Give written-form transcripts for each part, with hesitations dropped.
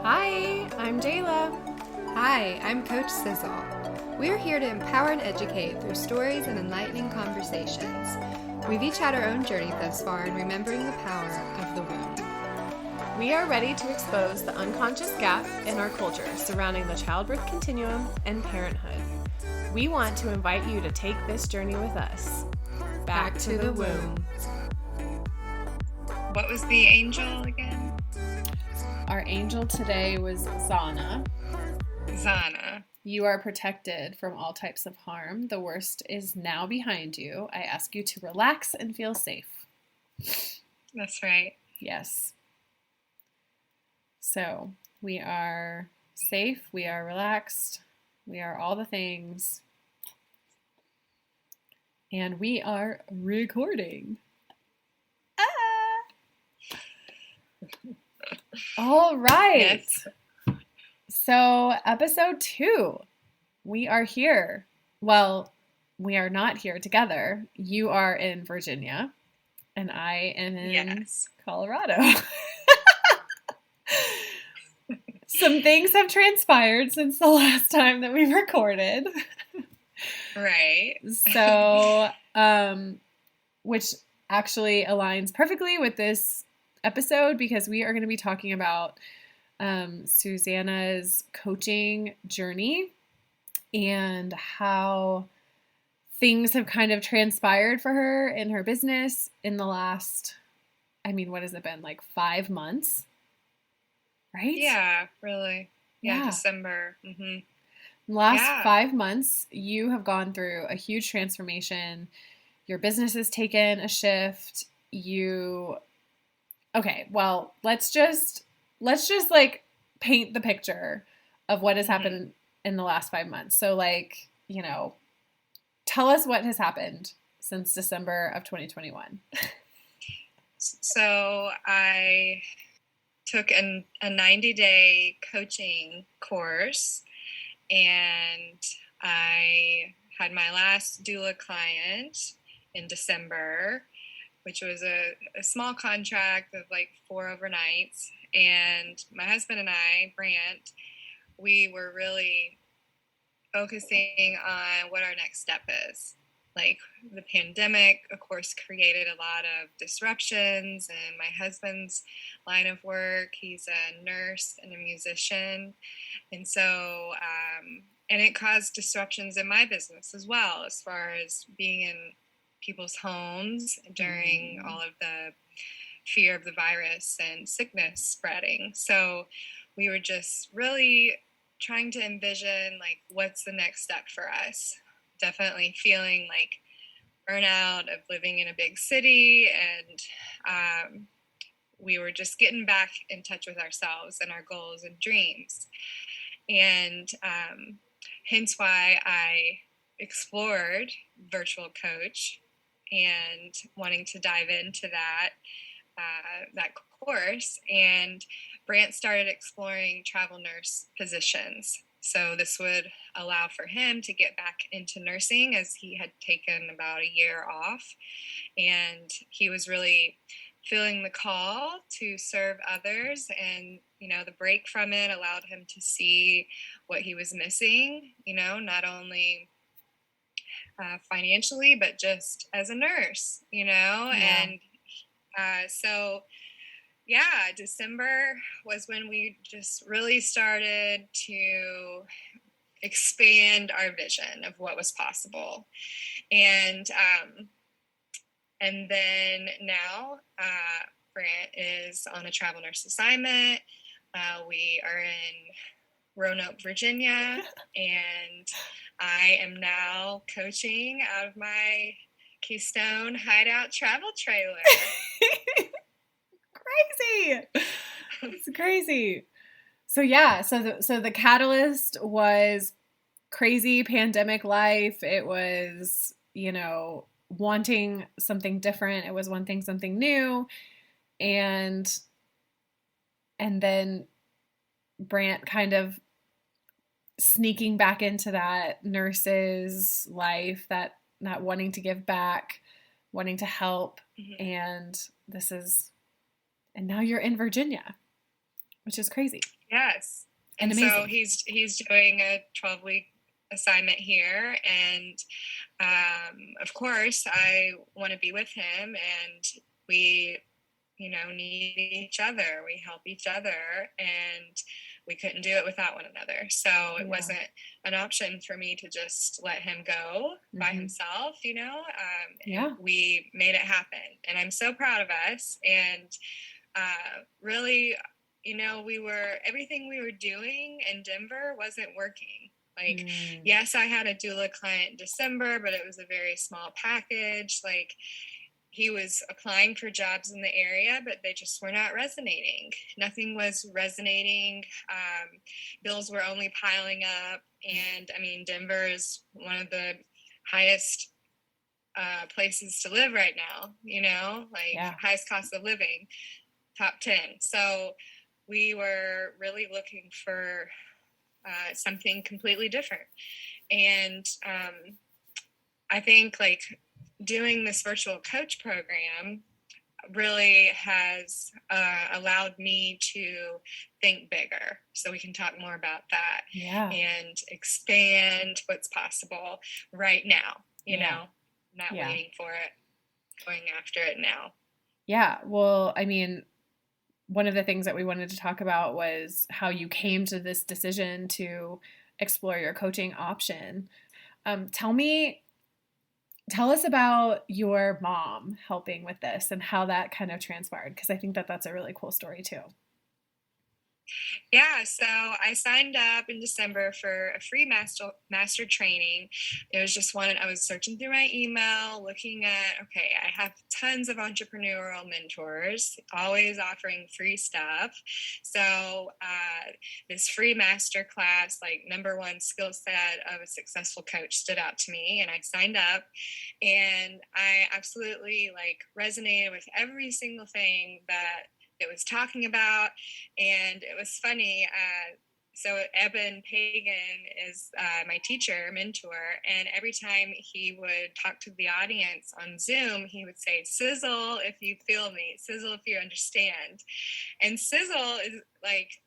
Hi, I'm Jayla. Hi, I'm Coach Sizzle. We're here to empower and educate through stories and enlightening conversations. We've each had our own journey thus far in remembering the power of the womb. We are ready to expose the unconscious gap in our culture surrounding the childbirth continuum and parenthood. We want to invite you to take this journey with us. Back to the womb. What was the angel again? Our angel today was Zana. Zana. You are protected from all types of harm. The worst is now behind you. I ask you to relax and feel safe. That's right. Yes. So we are safe, we are relaxed, we are all the things, and we are recording. All right. Yes. So episode 2, we are here. Well, we are not here together. You are in Virginia, and I am in Colorado. Some things have transpired since the last time that we recorded. Right. So, which actually aligns perfectly with this episode because we are going to be talking about Suzanna's coaching journey and how things have kind of transpired for her in her business in the last, what has it been, like 5 months? Right? Yeah, really. Yeah. December. Mm-hmm. Last 5 months, you have gone through a huge transformation. Your business has taken a shift. Okay, well, let's just like paint the picture of what has happened in the last 5 months. So tell us what has happened since December of 2021. So I took a 90-day coaching course, and I had my last doula client in December, which was a small contract of like 4 overnights. And my husband and I, Brant, we were really focusing on what our next step is. Like the pandemic, of course, created a lot of disruptions in my husband's line of work. He's a nurse and a musician. And so, and it caused disruptions in my business as well, as far as being in people's homes during all of the fear of the virus and sickness spreading. So we were just really trying to envision like what's the next step for us. Definitely feeling like burnout of living in a big city, and we were just getting back in touch with ourselves and our goals and dreams. And hence why I explored virtual coach and wanting to dive into that course. And Brant started exploring travel nurse positions. So this would allow for him to get back into nursing, as he had taken about a year off. And he was really feeling the call to serve others. And, the break from it allowed him to see what he was missing, not only financially, but just as a nurse, Yeah. And so December was when we just really started to expand our vision of what was possible. And then now Brant is on a travel nurse assignment. We are in Roanoke, Virginia, and I am now coaching out of my Keystone Hideout travel trailer. Crazy. It's crazy. So the catalyst was crazy pandemic life. It was, wanting something different. It was wanting something new. And then Brant kind of sneaking back into that nurse's life, that not wanting to give back, wanting to help. And now you're in Virginia, which is crazy. Yes. And And amazing. so he's doing a 12-week assignment here, and of course I want to be with him, and we need each other. We help each other, and we couldn't do it without one another. So it wasn't an option for me to just let him go by himself, Yeah. We made it happen, and I'm so proud of us. And really, everything we were doing in Denver wasn't working. Like, yes, I had a doula client in December, but it was a very small package. Like, he was applying for jobs in the area, but they just were not resonating. Nothing was resonating. Bills were only piling up. And I mean, Denver is one of the highest places to live right now, highest cost of living, top 10. So we were really looking for something completely different. And I think doing this virtual coach program really has allowed me to think bigger. So we can talk more about that and expand what's possible right now, not waiting for it, going after it now. Yeah. Well, I mean, one of the things that we wanted to talk about was how you came to this decision to explore your coaching option. Tell us about your mom helping with this and how that kind of transpired, because I think that that's a really cool story too. Yeah, so I signed up in December for a free master training. It was just one, I was searching through my email, looking at, okay, I have tons of entrepreneurial mentors, always offering free stuff. So this free master class, number one skill set of a successful coach, stood out to me, and I signed up, and I absolutely resonated with every single thing that it was talking about. And it was funny. So Eben Pagan is my teacher, mentor, and every time he would talk to the audience on Zoom, he would say, "Sizzle if you feel me, sizzle if you understand." And Sizzle is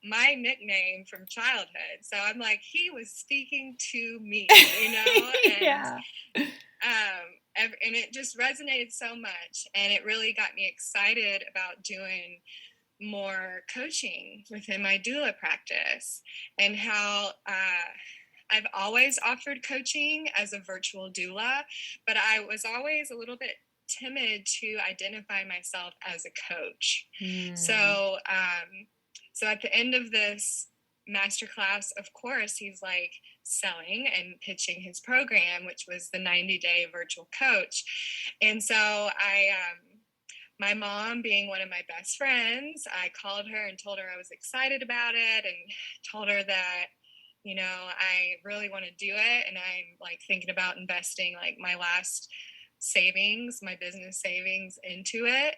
my nickname from childhood. So I'm he was speaking to me, and it just resonated so much, and it really got me excited about doing more coaching within my doula practice, and how I've always offered coaching as a virtual doula, but I was always a little bit timid to identify myself as a coach. So at the end of this masterclass, of course, he's selling and pitching his program, which was the 90-day virtual coach. And so my mom, being one of my best friends, I called her and told her I was excited about it, and told her that, I really want to do it. And I'm thinking about investing my last savings, my business savings, into it.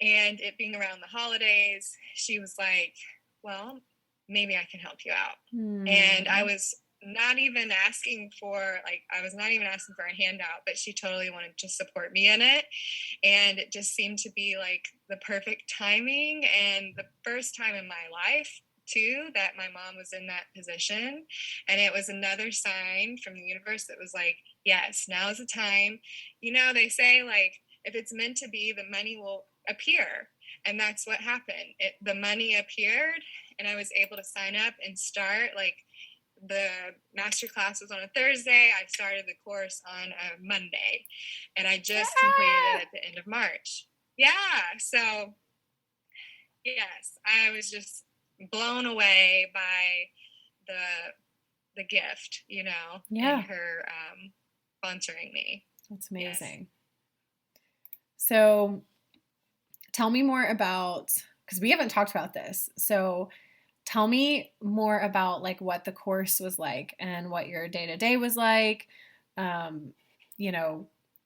And it being around the holidays, she was like, well, maybe I can help you out. And I was not even asking for a handout, but she totally wanted to support me in it. And it just seemed to be the perfect timing, and the first time in my life too that my mom was in that position. And it was another sign from the universe that was yes, now is the time. They say if it's meant to be, the money will appear. And that's what happened. The money appeared, and I was able to sign up and start. The masterclass was on a Thursday. I started the course on a Monday, and I just completed it at the end of March. Yeah. So yes, I was just blown away by the gift, and her sponsoring me. That's amazing. Yes. So tell me more about, because we haven't talked about this. So tell me more about what the course was like and what your day-to-day was like. A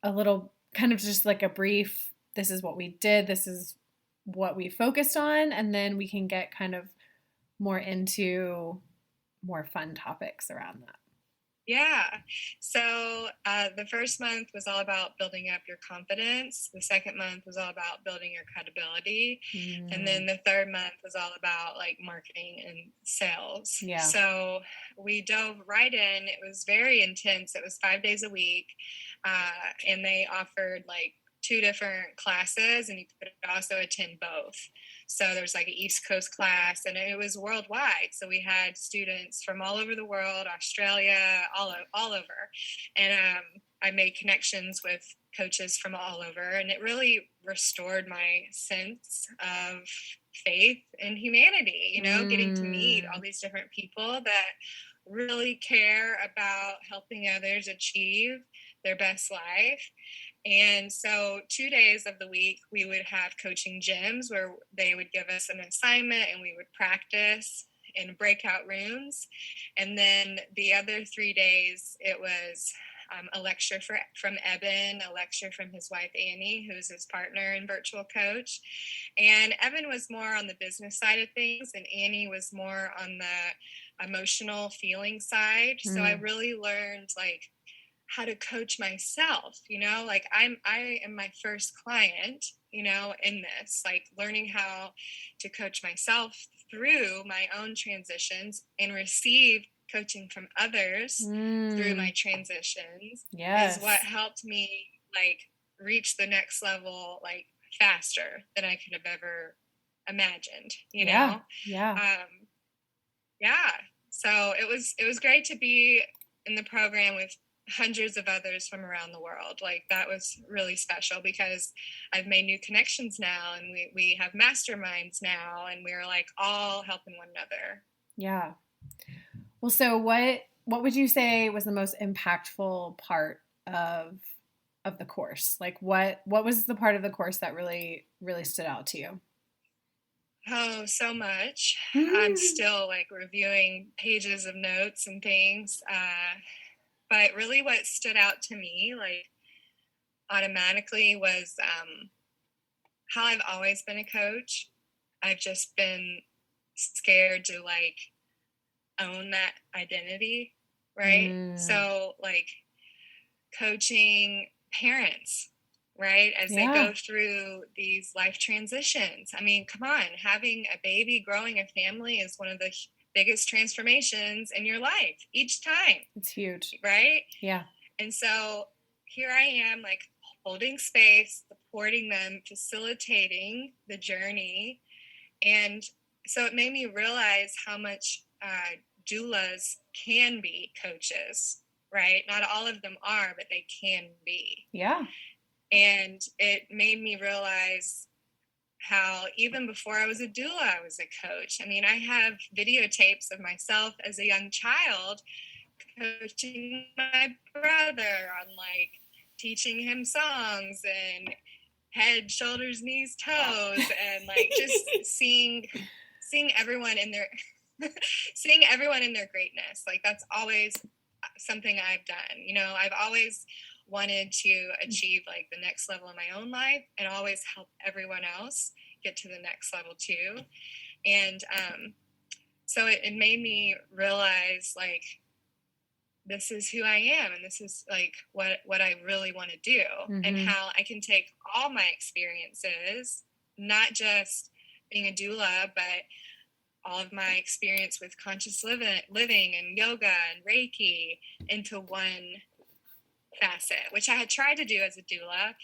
little kind of just a brief, this is what we did, this is what we focused on, and then we can get kind of more into more fun topics around that. Yeah. So the first month was all about building up your confidence. The second month was all about building your credibility. And Mm, then the third month was all about like marketing and sales. yeah. So we dove right in. It was very intense. It was 5 days a week. And they offered like two different classes, and you could also attend both. So there's like an East Coast class, and it was worldwide. So we had students from all over the world, Australia, all over. And I made connections with coaches from all over, and it really restored my sense of faith in humanity, getting to meet all Mm, these different people that really care about helping others achieve their best life. And so 2 days of the week, we would have coaching gyms where they would give us an assignment and we would practice in breakout rooms. And then the other 3 days, it was a lecture from Eben, a lecture from his wife, Annie, who's his partner and virtual coach. And Eben was more on the business side of things, and Annie was more on the emotional feeling side. So I mm, really learned like how to coach myself, like I am my first client, in this, like learning how to coach myself through my own transitions and receive coaching from others through my mm. transitions is what Yes. helped me like reach the next level like faster than I could have ever imagined. Yeah. Yeah. um, yeah. So it was great to be in the program with hundreds of others from around the world. Like that was really special because I've made new connections now, and we have masterminds now, and we're like all helping one another. Yeah. Well, so what would you say was the most impactful part of of the course? Like what was the part of the course that really stood out to you? Oh, so much. I'm Mm, still like reviewing pages of notes and things. But really what stood out to me like automatically was how I've always been a coach. I've just been scared to like own that identity, right? mm, So, like coaching parents, right, as they yeah, go through these life transitions. I mean, come on, having a baby, growing a family is one of the biggest transformations in your life each time, it's huge. right? Yeah. And so here I am, like holding space, supporting them, facilitating the journey. And so it made me realize how much doulas can be coaches, right? Not all of them are, but they can be. Yeah. And it made me realize how even before I was a doula, I was a coach. I mean, I have videotapes of myself as a young child coaching my brother on like teaching him songs and head, shoulders, knees, toes, and like just seeing everyone in their seeing everyone in their greatness. Like that's always something I've done. I've always wanted to achieve like the next level in my own life and always help everyone else get to the next level too. And so it made me realize like this is who I am, and this is like what I really want to do, and Mm-hmm. how I can take all my experiences, not just being a doula, but all of my experience with conscious living and yoga and Reiki into one facet, which I had tried to do as a doula,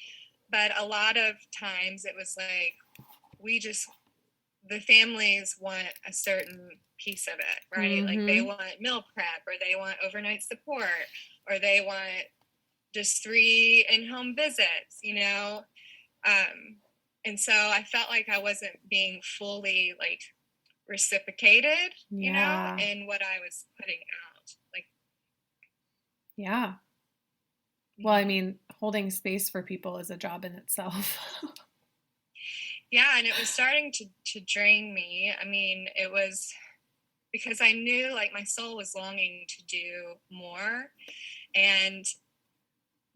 but a lot of times it was like we just the families want a certain piece of it, right? Like they Mm-hmm. want meal prep, or they want overnight support, or they want just 3 in-home visits. And so I felt like I wasn't being fully like reciprocated, Yeah. in what I was putting out. Like, Yeah. Well, I mhm. mean, holding space for people is a job in itself. Yeah, and it was starting to drain me. I mean, it was because I knew like my soul was longing to do more. And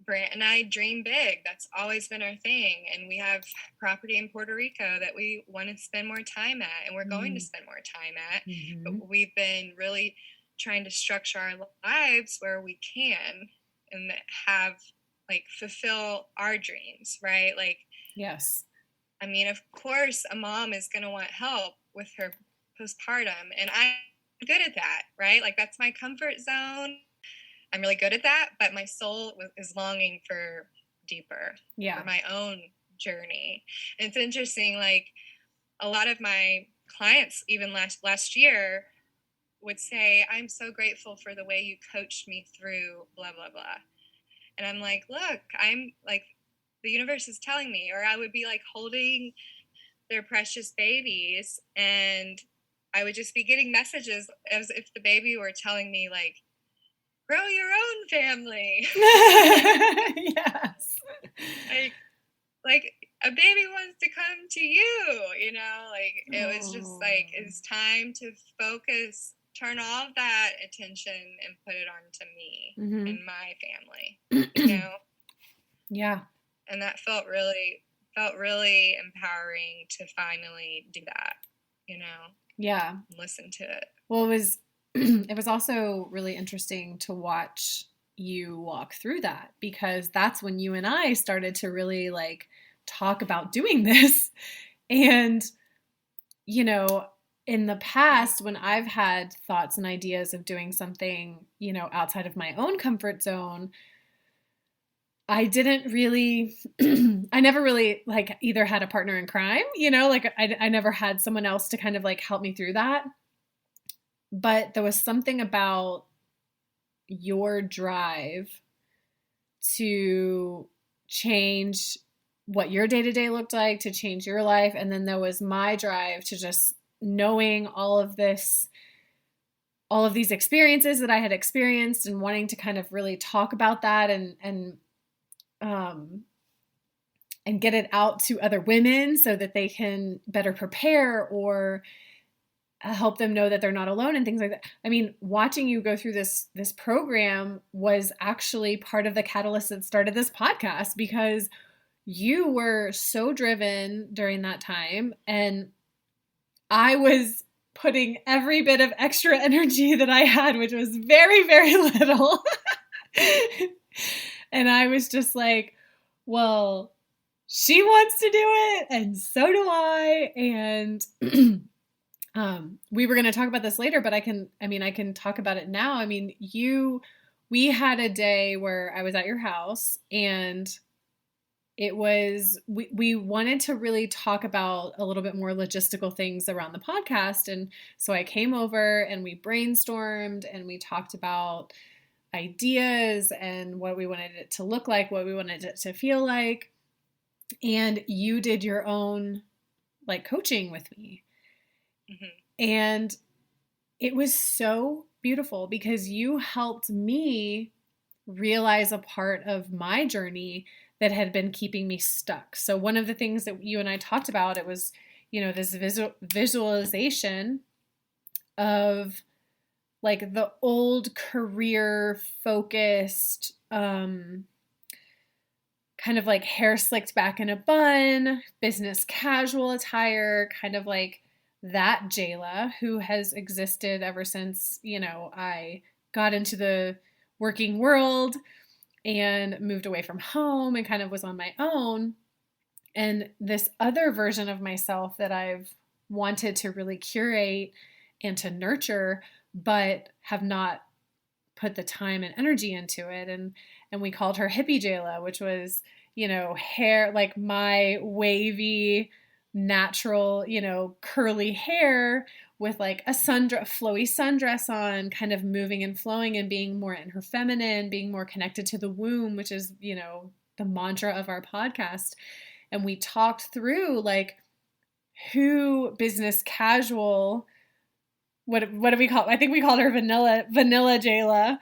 Brant and I dream big. That's always been our thing. And we have property in Puerto Rico that we want to spend more time at, and we're going to Mm, spend more time at. mm-hmm. But we've been really trying to structure our lives where we can and have like fulfill our dreams, right? Like, yes. I mean, of course, a mom is going to want help with her postpartum, and I'm good at that, right? Like, that's my comfort zone. I'm really good at that, but my soul is longing for deeper, for my own journey. And it's interesting, like, a lot of my clients, even last year, would say, I'm so grateful for the way you coached me through blah, blah, blah. And I'm like, look, I'm like, the universe is telling me. Or I would be like holding their precious babies, and I would just be getting messages as if the baby were telling me, like, grow your own family. Yes. Like a baby wants to come to you, you know, like it was just like, it's time to focus, turn all of that attention and put it onto me and my family, you know? Yeah. And that felt really empowering to finally do that, you know? Yeah. Listen to it. Well, it was also really interesting to watch you walk through that, because that's when you and I started to really like talk about doing this. And, you know, in the past, when I've had thoughts and ideas of doing something, you know, outside of my own comfort zone, I didn't really, I never really like either had a partner in crime, you know, like I never had someone else to kind of like help me through that. But there was something about your drive to change what your day-to-day looked like, to change your life. And then there was my drive to just knowing all of these experiences that I had experienced and wanting to kind of really talk about that and get it out to other women so that they can better prepare or help them know that they're not alone and things like that. I mean, watching you go through this program was actually part of the catalyst that started this podcast, because you were so driven during that time, and I was putting every bit of extra energy that I had, which was very, very little. And I was just like, well, she wants to do it, and so do I. And we were going to talk about this later, but I can talk about it now. I mean, we had a day where I was at your house, and it was, we wanted to really talk about a little bit more logistical things around the podcast. And so I came over and we brainstormed and we talked about ideas and what we wanted it to look like, what we wanted it to feel like. And you did your own like coaching with me. And it was so beautiful because you helped me realize a part of my journey that had been keeping me stuck. So one of the things that you and I talked about, it was, you know, this visualization of like the old career focused, kind of like hair slicked back in a bun, business casual attire, kind of like that Jayla who has existed ever since, you know, I got into the working world and moved away from home and kind of was on my own. And this other version of myself that I've wanted to really curate and to nurture, but have not put the time and energy into it. And we called her Hippie Jayla, which was, you know, hair, like my wavy, natural, you know, curly hair with like a flowy sundress on, kind of moving and flowing and being more in her feminine, being more connected to the womb, which is, you know, the mantra of our podcast. And we talked through like who business casual, what do we call, I think we called her Vanilla Jayla,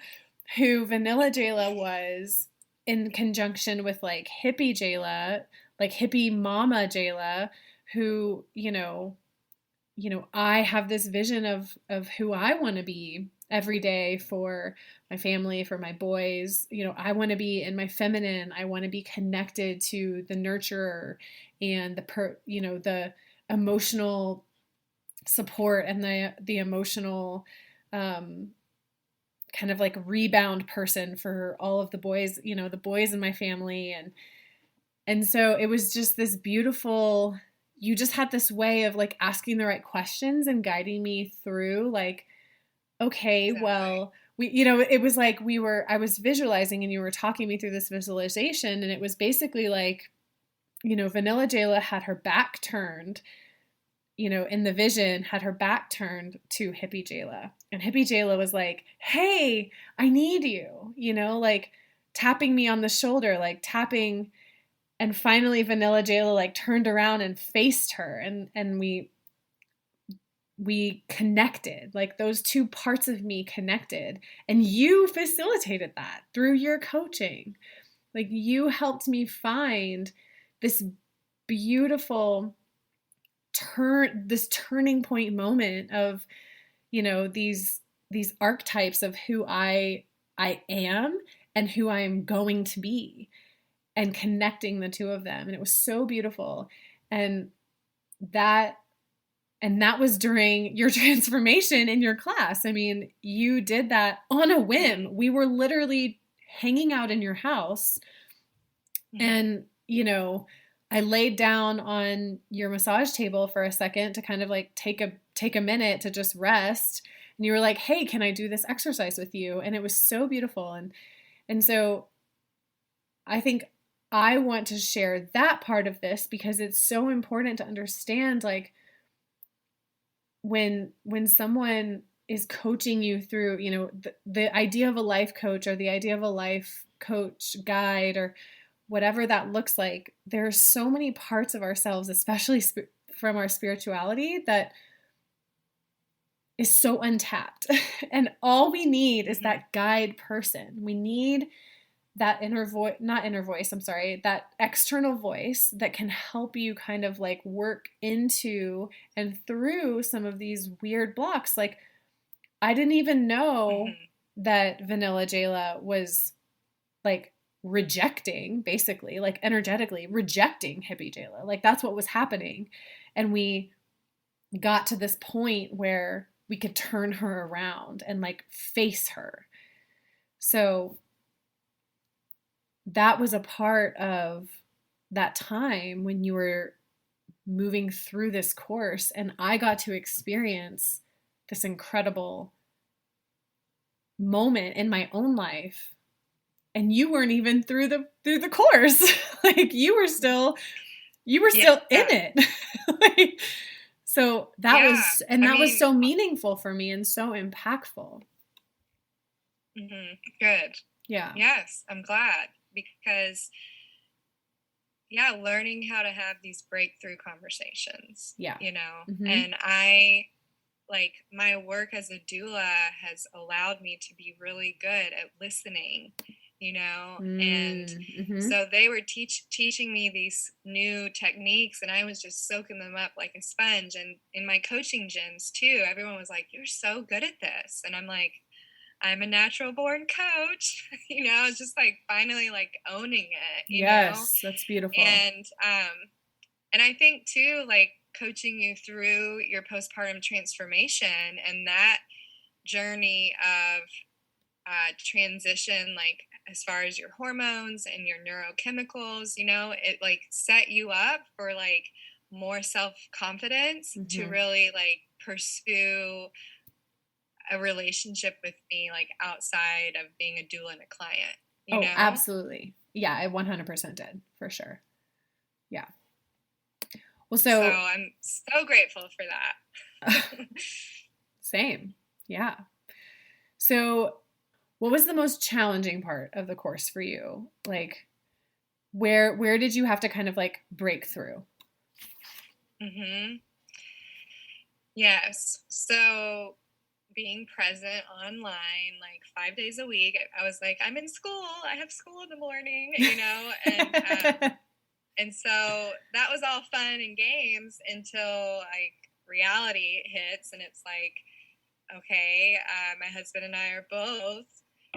who Vanilla Jayla was in conjunction with like Hippie Jayla, like hippie mama Jayla, who, you know, I have this vision of who I want to be every day for my family, for my boys. You know, I want to be in my feminine. I want to be connected to the nurturer and the emotional support and the emotional kind of like rebound person for all of the boys, the boys in my family. And so it was just this beautiful, you just had this way of like asking the right questions and guiding me through like, okay, Exactly. well, it was like I was visualizing and you were talking me through this visualization, and it was basically like, Vanilla Jayla had her back turned, in the vision, had her back turned to Hippie Jayla. And Hippie Jayla was like, hey, I need you, like tapping me on the shoulder, like tapping. And finally Vanilla Jayla like turned around and faced her, and we connected, like those two parts of me connected. And you facilitated that through your coaching. Like you helped me find this beautiful this turning point moment of, these archetypes of who I am and who I am going to be, and connecting the two of them. And it was so beautiful. And that was during your transformation in your class. I mean, you did that on a whim. We were literally hanging out in your house, and, I laid down on your massage table for a second to kind of like take a minute to just rest. And you were like, hey, can I do this exercise with you? And it was so beautiful. And so I think I want to share that part of this because it's so important to understand, like, when someone is coaching you through, the idea of a life coach or the idea of a life coach guide or whatever that looks like, there are so many parts of ourselves, especially from our spirituality, that is so untapped. And all we need is that guide person. We need that that external voice that can help you kind of like work into and through some of these weird blocks. Like, I didn't even know that Vanilla Jayla was like rejecting, basically, like energetically rejecting Hippie Jayla. Like that's what was happening. And we got to this point where we could turn her around and like face her. So that was a part of that time when you were moving through this course, and I got to experience this incredible moment in my own life. And you weren't even through the course. Like you were still in it. Like, so that was so meaningful for me and so impactful. Good. Yeah. Yes, I'm glad, because learning how to have these breakthrough conversations. Yeah. And I, like, my work as a doula has allowed me to be really good at listening, and so they were teaching me these new techniques, and I was just soaking them up like a sponge. And in my coaching gyms too, everyone was like, you're so good at this. And I'm like, I'm a natural born coach, it's just like finally like owning it, Yes, that's beautiful. And I think too, like coaching you through your postpartum transformation and that journey of transition, like as far as your hormones and your neurochemicals, it like set you up for like more self-confidence to really like pursue a relationship with me, like outside of being a doula and a client. You know? Absolutely. Yeah, I 100% did, for sure. Yeah. Well, so I'm so grateful for that. Same. Yeah. So what was the most challenging part of the course for you? Like, where did you have to kind of like break through? Yes. So being present online like 5 days a week, I was like, I'm in school. I have school in the morning, and so that was all fun and games until like reality hits, and it's like, okay, my husband and I are both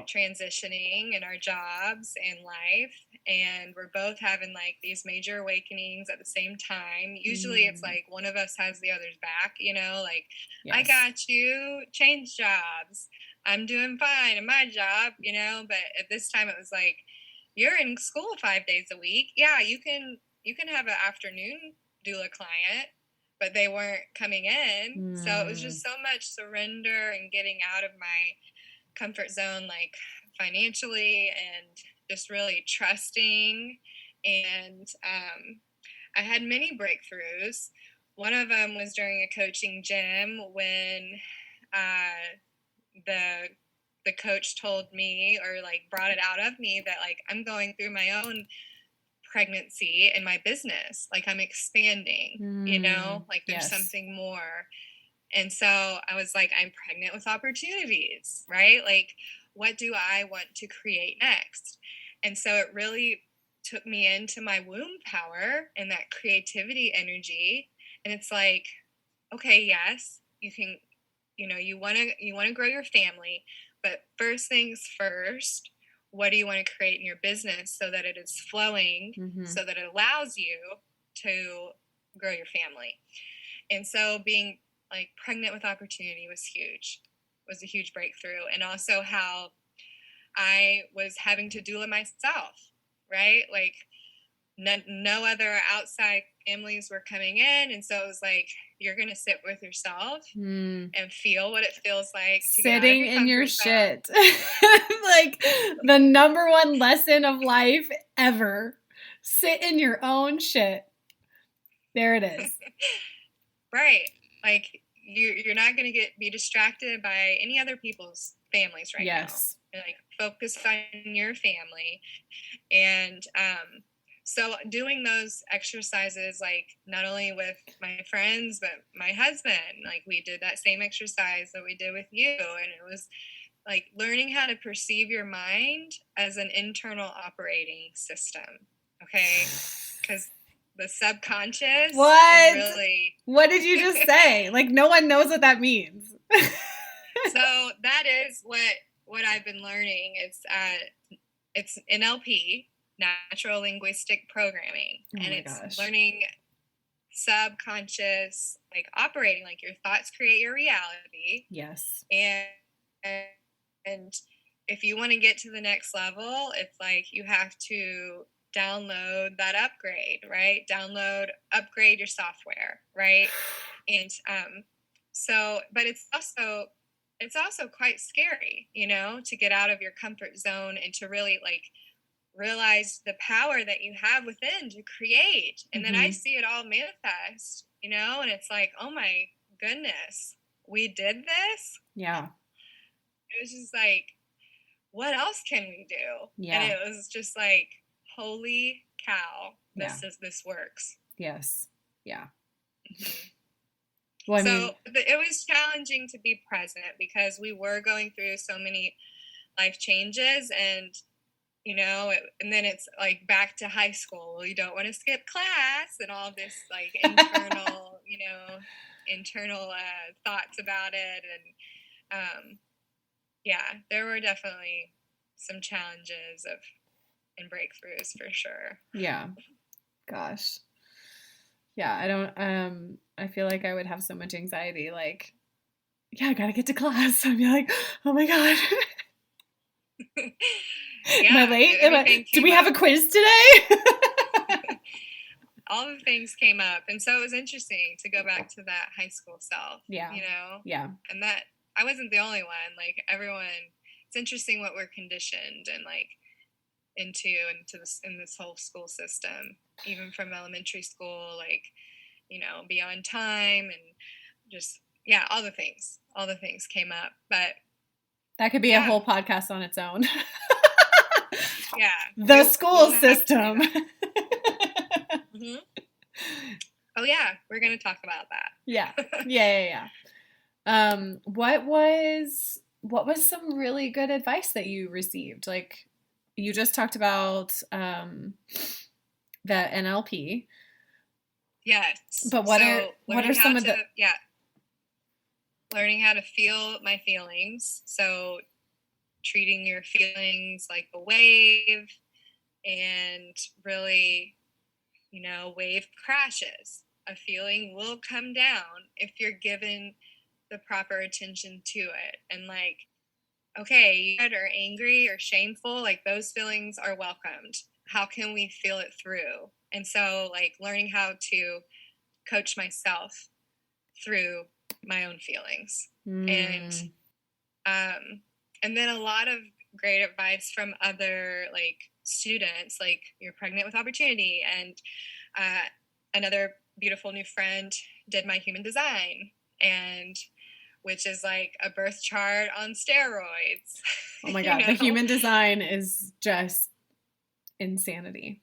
transitioning in our jobs and life, and we're both having like these major awakenings at the same time. Usually it's like one of us has the other's back, like, yes. I got you, change jobs. I'm doing fine in my job, but at this time it was like, you're in school 5 days a week. Yeah, you can have an afternoon doula client, but they weren't coming in. So it was just so much surrender and getting out of my comfort zone, like financially, and just really trusting. And I had many breakthroughs. One of them was during a coaching gym when the coach told me, or like brought it out of me, that like I'm going through my own pregnancy in my business. Like I'm expanding, like there's something more. And so I was like, I'm pregnant with opportunities, right? Like, what do I want to create next? And so it really took me into my womb power and that creativity energy. And it's like, okay, yes, you can, you want to grow your family, but first things first, what do you want to create in your business so that it is flowing, so that it allows you to grow your family? And so being like pregnant with opportunity was a huge breakthrough. And also how I was having to doula myself, right? Like no other outside families were coming in. And so it was like, you're going to sit with yourself and feel what it feels like to sitting in your shit. Like the number one lesson of life ever. Sit in your own shit. There it is. Right. Like you're not going to be distracted by any other people's families right now. You're like focus on your family. And so doing those exercises, like not only with my friends, but my husband, like we did that same exercise that we did with you. And it was like learning how to perceive your mind as an internal operating system. Okay. Because the subconscious is really... What did you just say? Like no one knows what that means. So that is what I've been learning. It's NLP, natural linguistic programming, and it's learning subconscious, like operating, like your thoughts create your reality. Yes. And if you want to get to the next level, it's like you have to download that upgrade, right? Upgrade your software, right? And so, but it's also quite scary, to get out of your comfort zone and to really like realize the power that you have within to create. And then I see it all manifest, and it's like, oh my goodness, we did this. Yeah. It was just like, what else can we do? Yeah. And it was just like, holy cow, this works. Yes. Yeah. Well, it was challenging to be present because we were going through so many life changes, and and then it's like back to high school. Well, you don't want to skip class and all this like internal thoughts about it. And there were definitely some challenges and breakthroughs for sure. Yeah. Gosh. Yeah, I feel like I would have so much anxiety, like, yeah, I gotta get to class. I'd be like, oh my God. Am I late? Do we have a quiz today? All the things came up. And so it was interesting to go back to that high school self. Yeah. Yeah. And that I wasn't the only one. Like everyone, it's interesting what we're conditioned and like into this whole school system, even from elementary school, like, be on time and just, all the things came up. But that could be a whole podcast on its own. Yeah. The school system. Oh yeah, we're going to talk about that. Yeah. What was some really good advice that you received? Like you just talked about the NLP. Yes. But what are some of the learning how to feel my feelings. So treating your feelings like a wave, and really, wave crashes. A feeling will come down if you're given the proper attention to it. And like okay, you are angry or shameful, like those feelings are welcomed. How can we feel it through? And so like learning how to coach myself through my own feelings. Mm. And then a lot of great advice from other like students, like You're Pregnant with Opportunity, and another beautiful new friend did my human design, and which is like a birth chart on steroids. Oh my God. The human design is just insanity.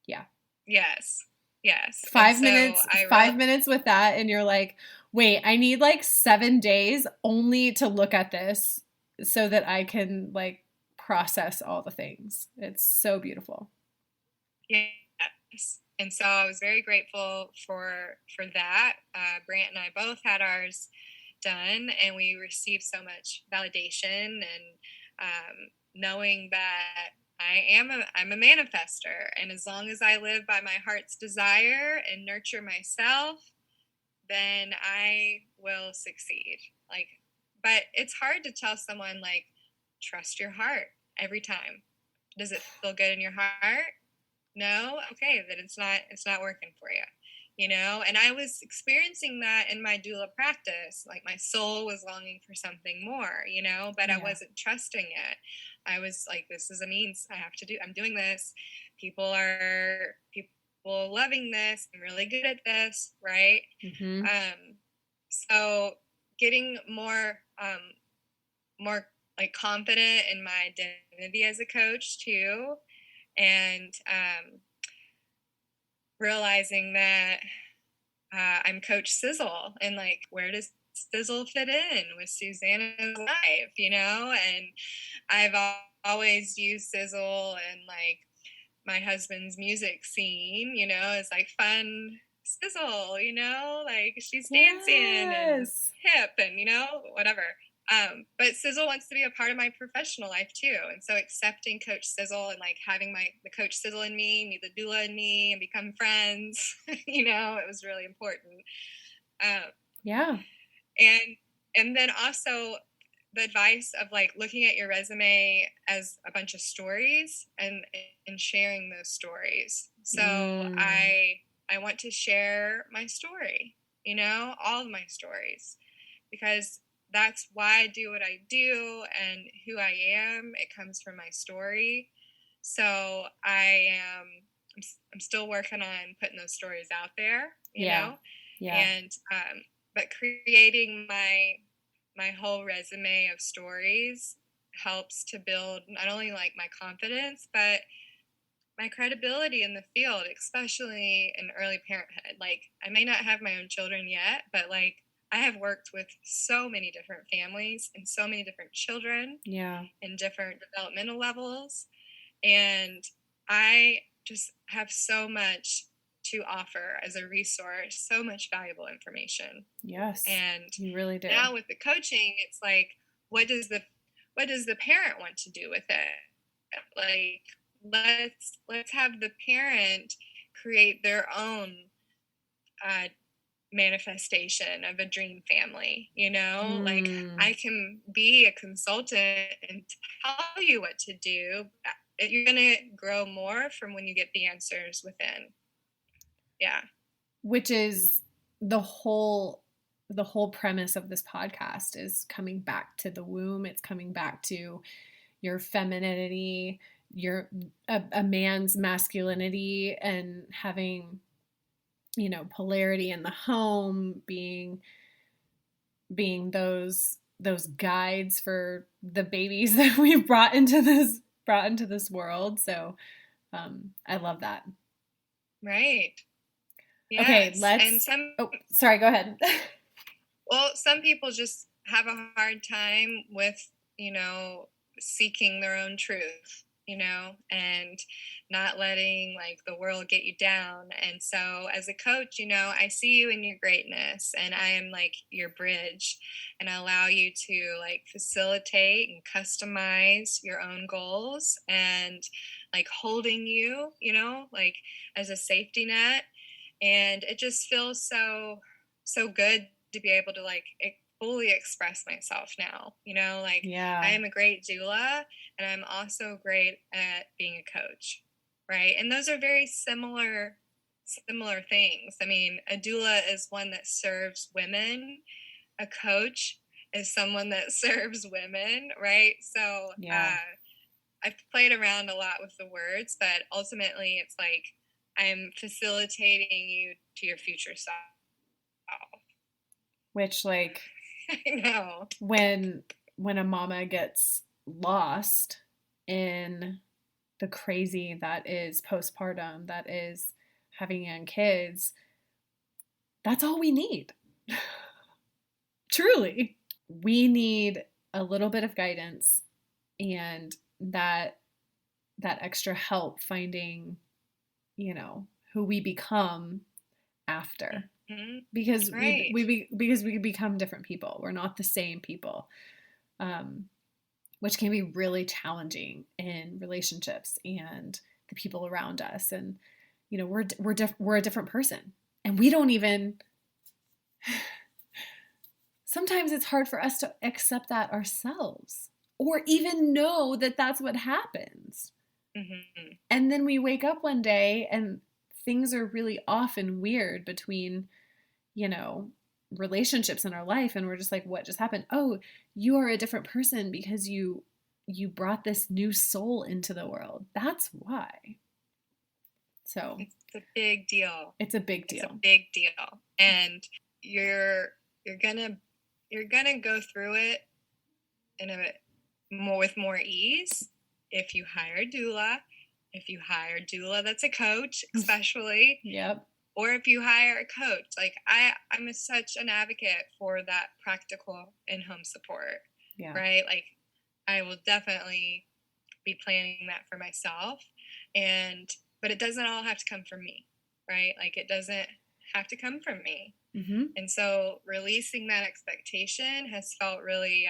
Yeah. Yes. Yes. 5 minutes with that, and you're like, wait, I need like 7 days only to look at this so that I can like process all the things. It's so beautiful. Yes. And so I was very grateful for that. Brant and I both had ours done, and we received so much validation, and knowing that I'm a manifester, and as long as I live by my heart's desire and nurture myself, then I will succeed. Like, but it's hard to tell someone like, trust your heart every time. Does it feel good in your heart? No? Okay, then it's not working for you. And I was experiencing that in my doula practice. Like my soul was longing for something more, but I wasn't trusting it. I was like, this is a means I'm doing this. People loving this. I'm really good at this. Right. Mm-hmm. So getting more like confident in my identity as a coach too. And realizing that I'm Coach Sizzle, and like, where does Sizzle fit in with Suzanna's life, and I've always used Sizzle and like my husband's music scene, it's like fun Sizzle, like she's dancing and hip and, whatever. But Sizzle wants to be a part of my professional life too. And so accepting Coach Sizzle and like having the Coach Sizzle in me, meet the doula in me, and become friends, it was really important. Yeah. And then also the advice of like looking at your resume as a bunch of stories and sharing those stories. So I want to share my story, all of my stories, because that's why I do what I do and who I am. It comes from my story. So I'm still working on putting those stories out there, you know? Yeah. And, but creating my whole resume of stories helps to build not only like my confidence, but my credibility in the field, especially in early parenthood. Like I may not have my own children yet, but like I have worked with so many different families and so many different children in different developmental levels. And I just have so much to offer as a resource, so much valuable information. Yes. And you really do. Now with the coaching, it's like, what does the parent want to do with it? Like, let's have the parent create their own manifestation of a dream family, like I can be a consultant and tell you what to do. You're going to grow more from when you get the answers within. Yeah. Which is the whole premise of this podcast is coming back to the womb. It's coming back to your femininity, a man's masculinity, and having polarity in the home, being those guides for the babies that we've brought into this world. So I love that. Right. Yes. Okay, sorry, go ahead. Well, some people just have a hard time with, seeking their own truth, and not letting like the world get you down. And so as a coach, I see you in your greatness, and I am like your bridge, and I allow you to like facilitate and customize your own goals, and like holding you, like as a safety net. And it just feels so good to be able to like fully express myself now. Like Yeah. I am a great doula, and I'm also great at being a coach, right? And those are very similar things. I mean, a doula is one that serves women. A coach is someone that serves women, right? So Yeah. I've played around a lot with the words, but ultimately it's like I'm facilitating you to your future self. Which, like, I know. when a mama gets lost in the crazy that is postpartum, that is having young kids, that's all we need. Truly. We need a little bit of guidance and that extra help finding, who we become after. Mm-hmm. Because Right. because we become different people. We're not the same people. Which can be really challenging in relationships and the people around us. And we're a different person, and we don't even. Sometimes it's hard for us to accept that ourselves, or even know that that's what happens. Mm-hmm. And then we wake up one day, and things are really off and weird between, relationships in our life, and we're just like, what just happened? Oh, you are a different person because you brought this new soul into the world. That's why. So it's a big deal. It's a big deal. It's a big deal. And you're gonna go through it with more ease if you hire a doula, that's a coach, especially. Yep. Or if you hire a coach. Like I'm such an advocate for that practical in-home support. Yeah. Right? Like I will definitely be planning that for myself, but it doesn't all have to come from me, right? Like it doesn't have to come from me. Mm-hmm. And so releasing that expectation has felt really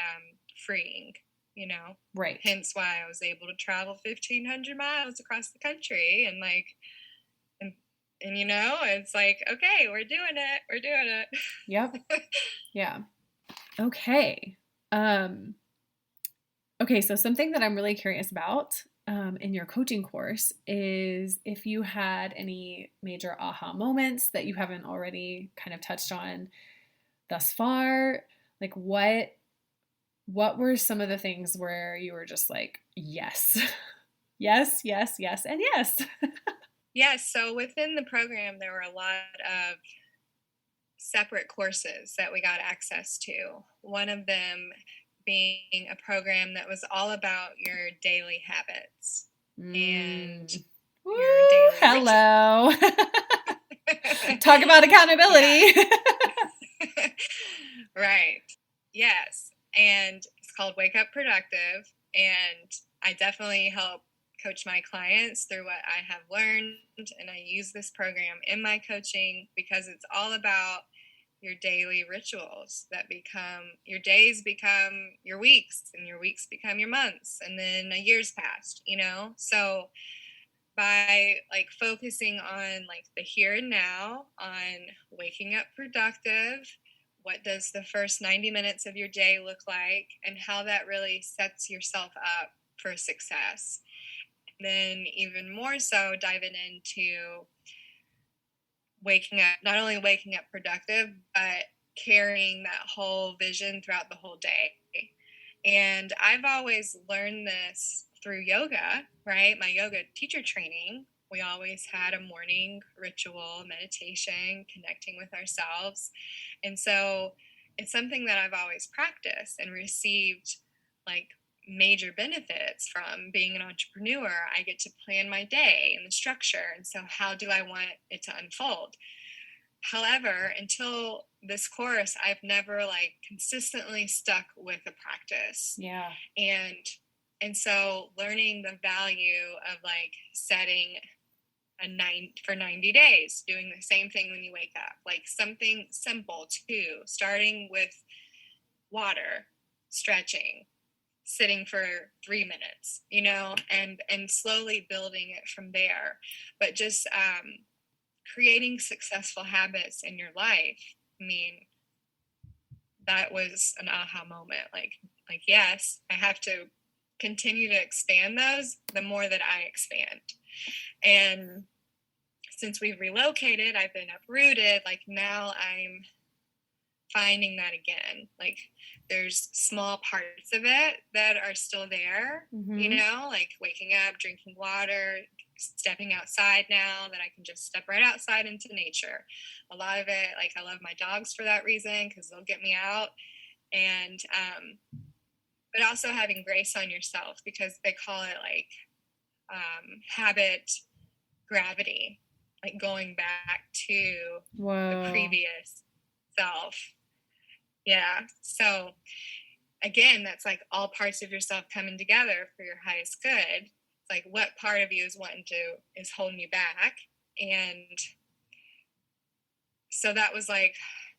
freeing, Right. Hence why I was able to travel 1,500 miles across the country and it's like, okay, we're doing it. Yep. Yeah. Okay. Okay, so something that I'm really curious about in your coaching course is if you had any major aha moments that you haven't already kind of touched on thus far. Like what were some of the things where you were just like, yes, yes, yes, yes, and yes. Yes, so within the program, there were a lot of separate courses that we got access to. One of them being a program that was all about your daily habits and your daily hello. Talk about accountability. Right. Yes. And it's called Wake Up Productive. And I definitely help coach my clients through what I have learned. And I use this program in my coaching because it's all about your daily rituals that become your days, become your weeks, and your weeks become your months, and then a year's passed, So by focusing on the here and now, on waking up productive, what does the first 90 minutes of your day look like, and how that really sets yourself up for success. And then even more so diving into not only waking up productive, but carrying that whole vision throughout the whole day. And I've always learned this through yoga, right? My yoga teacher training, we always had a morning ritual, meditation, connecting with ourselves. And so it's something that I've always practiced and received major benefits from being an entrepreneur. I get to plan my day and the structure. And so how do I want it to unfold? However, until this course, I've never consistently stuck with a practice. Yeah. And so learning the value of setting for 90 days, doing the same thing when you wake up, something simple too, starting with water, stretching, sitting for 3 minutes, and slowly building it from there. But just creating successful habits in your life. I mean, that was an aha moment. Like, yes, I have to continue to expand those the more that I expand. And since we've relocated, I've been uprooted. Like, now I'm finding that again. Like, there's small parts of it that are still there, you know, like waking up, drinking water, stepping outside now that I can just step right outside into nature. A lot of it, like, I love my dogs for that reason, because they'll get me out. And but also having grace on yourself, because they call it like habit gravity, like going back to the previous self. Yeah. So again, that's like all parts of yourself coming together for your highest good. It's like, what part of you is holding you back? And so that was like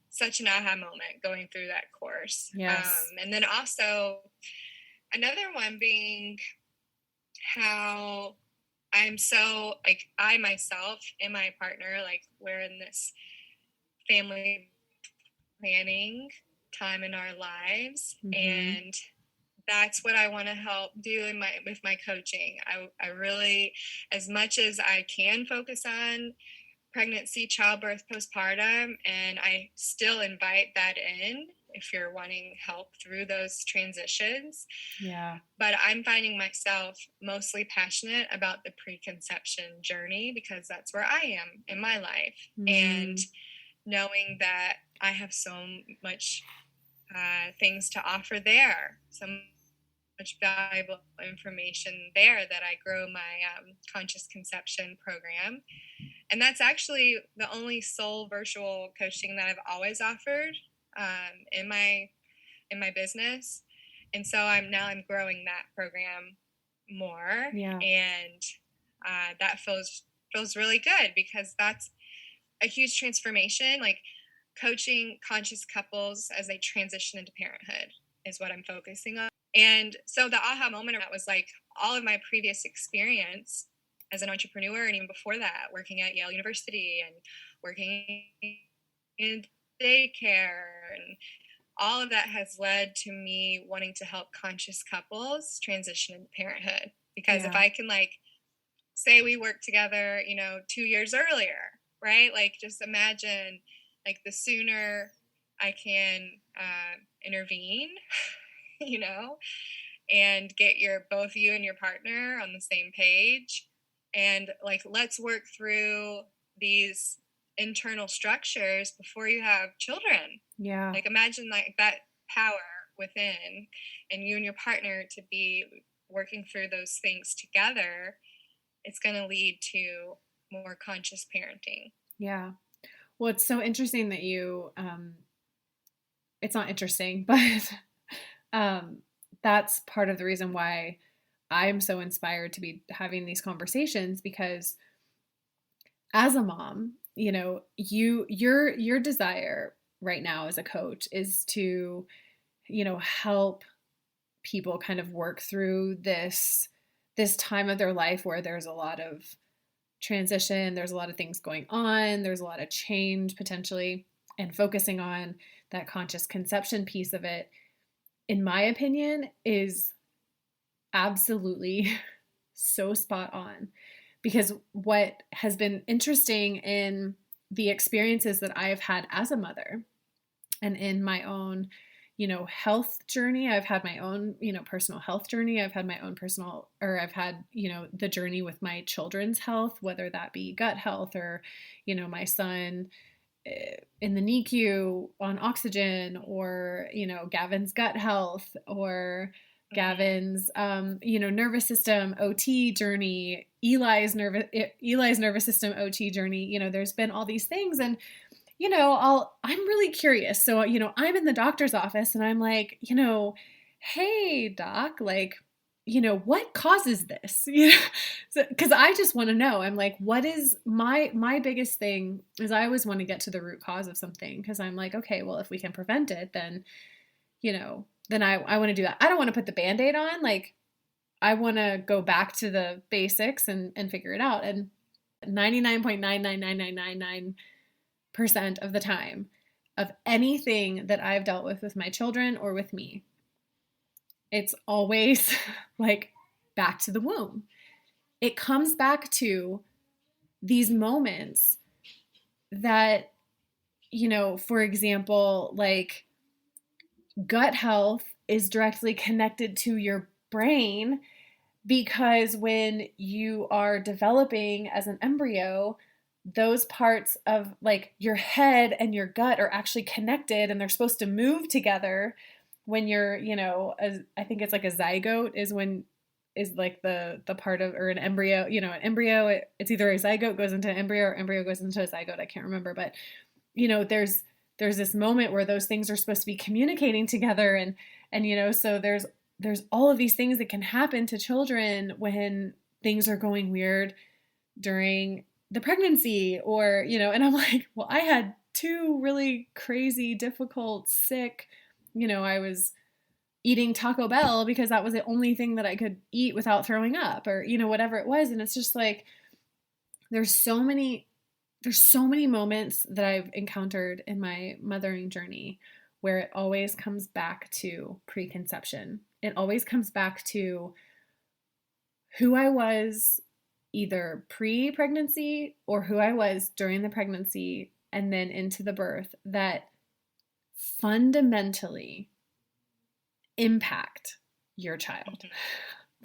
such an aha moment going through that course. Yes. And then also another one being how I'm so, like, I myself and my partner, like, we're in this family planning time in our lives, and that's what I want to help do with my coaching. I really, as much as I can, focus on pregnancy, childbirth, postpartum, and I still invite that in if you're wanting help through those transitions. Yeah. But I'm finding myself mostly passionate about the preconception journey, because that's where I am in my life. And knowing that I have so much things to offer there, so much valuable information there, that I grow my conscious conception program. And that's actually the only sole virtual coaching that I've always offered in my business. And so I'm growing that program more. Yeah. And that feels really good, because that's a huge transformation. Like, coaching conscious couples as they transition into parenthood is what I'm focusing on. And so the aha moment of that was like all of my previous experience as an entrepreneur, and even before that, working at Yale University and working in daycare, and all of that has led to me wanting to help conscious couples transition into parenthood. Because if I can, like, say we work together, 2 years earlier, right? Like, just imagine, like, the sooner I can intervene, and get both you and your partner on the same page, and, like, let's work through these internal structures before you have children. Yeah. Like, imagine, like, that power within, and you and your partner to be working through those things together. It's going to lead to more conscious parenting. Yeah. Well, it's so interesting that you, it's not interesting, but that's part of the reason why I'm so inspired to be having these conversations, because as a mom, your desire right now as a coach is to, help people kind of work through this time of their life where there's a lot of transition, there's a lot of things going on, there's a lot of change potentially, and focusing on that conscious conception piece of it, in my opinion, is absolutely so spot on. Because what has been interesting in the experiences that I have had as a mother, and in my own, health journey, I've had my own, personal health journey. I've had my own I've had, the journey with my children's health, whether that be gut health or, my son in the NICU on oxygen, or, Gavin's gut health, or Gavin's, nervous system OT journey, Eli's nervous system OT journey. There's been all these things, and, I'm really curious. So, I'm in the doctor's office, and I'm like, hey, doc, like, what causes this? Because I just want to know. I'm like, what is my biggest thing is I always want to get to the root cause of something, because I'm like, okay, well, if we can prevent it, then, then I want to do that. I don't want to put the Band-Aid on. Like, I want to go back to the basics and figure it out. And 99.99999% of the time, of anything that I've dealt with my children or with me. It's always like back to the womb. It comes back to these moments that, you know, for example, like gut health is directly connected to your brain, because when you are developing as an embryo, those parts of like your head and your gut are actually connected, and they're supposed to move together when you're, you know, I think it's like a zygote is like the part of, or an embryo, you know, an embryo, it's either a zygote goes into an embryo or embryo goes into a zygote. I can't remember, but you know, there's this moment where those things are supposed to be communicating together, and you know, so there's all of these things that can happen to children when things are going weird during the pregnancy, or, you know, and I'm like, well, I had 2 really crazy, difficult, sick, you know, I was eating Taco Bell because that was the only thing that I could eat without throwing up, or, you know, whatever it was. And it's just like, there's so many moments that I've encountered in my mothering journey where it always comes back to preconception. It always comes back to who I was either pre-pregnancy or who I was during the pregnancy and then into the birth, that fundamentally impact your child.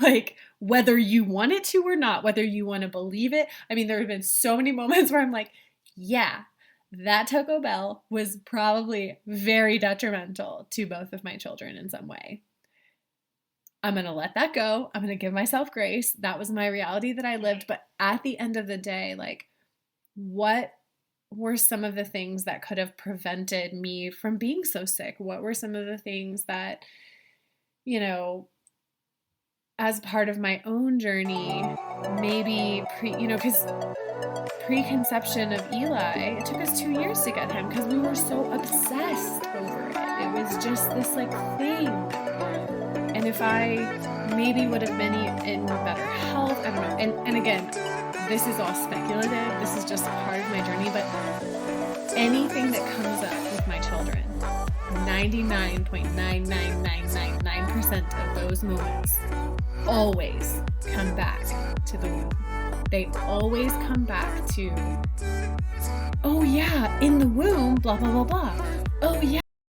Like, whether you want it to or not, whether you want to believe it. I mean, there have been so many moments where I'm like, yeah, that Taco Bell was probably very detrimental to both of my children in some way. I'm going to let that go. I'm going to give myself grace. That was my reality that I lived. But at the end of the day, like, what were some of the things that could have prevented me from being so sick? What were some of the things that, you know, as part of my own journey, maybe because preconception of Eli, it took us 2 years to get him because we were so obsessed over it. It was just this like thing. And if I maybe would have been in better health, I don't know. And again, this is all speculative. This is just part of my journey. But anything that comes up with my children, 99.99999% of those moments always come back to the womb. They always come back to, oh yeah, in the womb, blah, blah, blah, blah. Oh yeah.